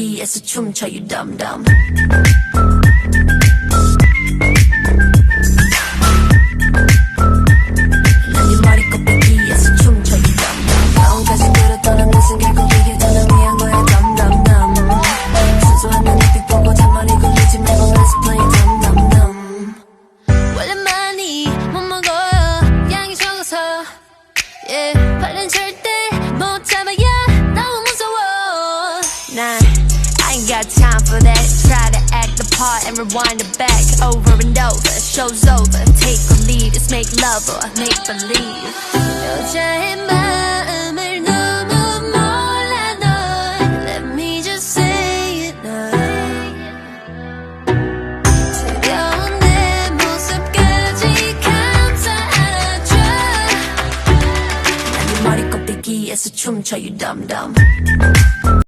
껍데기에서 춤춰 you dumb dumb. 난 네 머리 껍데기에서 춤춰 you dumb dumb. 마음까지 들었던 내 생각 거기에 더 난 위한 거야 dumb dumb dumb. 순수한 눈빛 보고 잔머리 굴리지 말고 let's play dumb dumb dumb. 원래 많이 못 먹어요 양이 적어서 yeah. 발은 절대 못 잡아요 너무 무서워 난 I ain't got time for that. Try to act the part and rewind it back over and over. Show's over. Take or leave. It's make love or make believe. 여자의 마음을 너무 몰라 넌. Let me just say it now. 차가운 내 모습까지 감싸 안아줘. 난 네 머리 껍데기에서 춤춰 you dumb dumb.